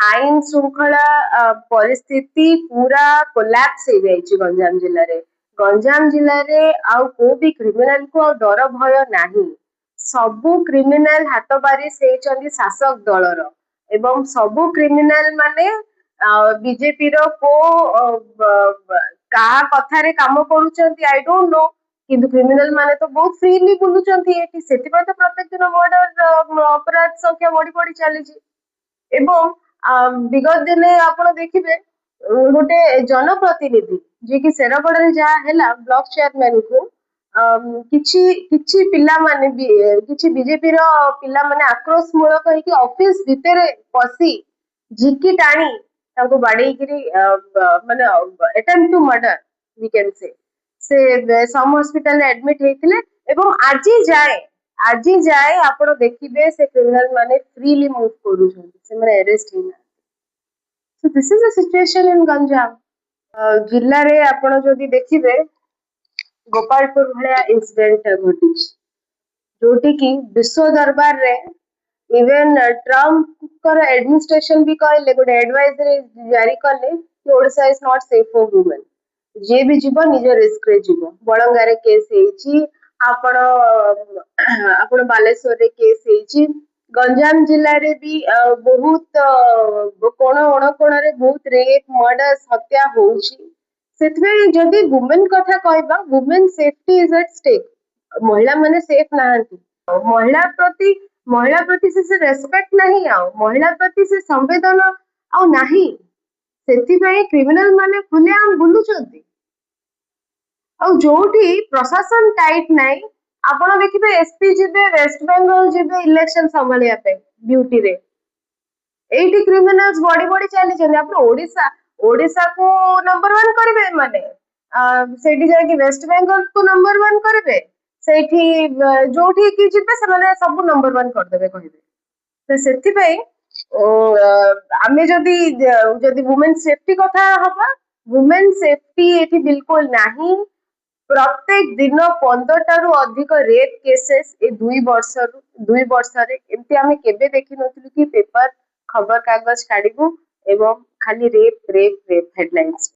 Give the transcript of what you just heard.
आईन श्रृंखला परिस्थिति पूरा कोलैप्स हो जाइए गंजाम जिले में। गंजाम जिले में आउ को भी क्रिमिनल को डर भय नहीं। सबू क्रिमिनल हाथ बारी से शासक दलर एवं सबू क्रिमिनल माने बीजेपी रो को कहा कथारे काम करूछंती आई डोंट नो किंतु क्रिमिनल माने तो बहुत फ्रीली बुलुचंती एठी सेति तो प्रत्येक दिन मर्डर अपराध संख्या बढ़ी बढ़ी चली एवं विगत दिने आपण देखिबे गोटे जनप्रतिनिधि जे कि सेरापड़ा जहाँ है ब्लॉक चेयरमैन को किछि किछि पिला माने किछि बीजेपी रो पिला माने आक्रोश मूलक होइकि ऑफिस भितरे पसी झिकी टाणी ताको बाड़ी गिरी माने attempt to murder we can say some hospital admit हेतिले एवं आज जाए आपण देखिबे से क्रिमिनल माने फ्रीली मूव करूछन से माने अरेस्ट हेना। So this is the situation in Ganjam जिल्ला रे आपण जदी देखिबे गोपालपुर भलिया इंसिडेंट घटी जोटी की विश्व दरबार रे इवन ट्रम्प कर एडमिनिस्ट्रेशन भी कहले गोटे एडवाइजरी जारी कले कि Odisha is not safe for women जे भी जीव निज रिस्क रे जीव बड़ंगारे केस हेची आपण बालेश्वर रे केस हेची गंजाम जिल्ला रे भी बहुत कोण अणकोण रे बहुत रेप मर्डर हत्या होउची सेतबे जदी वुमेन कथा कहबा women safety is at stake महिला माने सेफ नाहंती महिला प्रति से रेस्पेक्ट नहीं आउ महिला प्रति से संवेदन आउ नहीं सेति क्रिमिनल माने खुले आम बुलुचंती और जोठी प्रशासन टाइट नहीं आपण देखिबे एसपी जिबे वेस्ट बेंगल जिबे इलेक्शन संभालिया पे ड्यूटी रे एटी क्रिमिनल्स बॉडी बॉडी चली जने आपण ओडिशा को नंबर 1 करिवे माने सेठी जाय कि वेस्ट बेंगल को नंबर 1 करिवे सेठी जोठी की जिबे से माने सब नंबर 1 कर देबे कहिबे तो सेति पई आमे जदी वुमेन सेफ्टी कथा हबा वुमेन सेफ्टी एठी बिल्कुल नहीं प्रत्येक दिन 15 टारू अधिक रेप केसेस ए 2 वर्ष रे एमती आमे केबे देखि नथिलु कि पेपर खबर कागज काढिबु एवं खाली रेप हेडलाइंस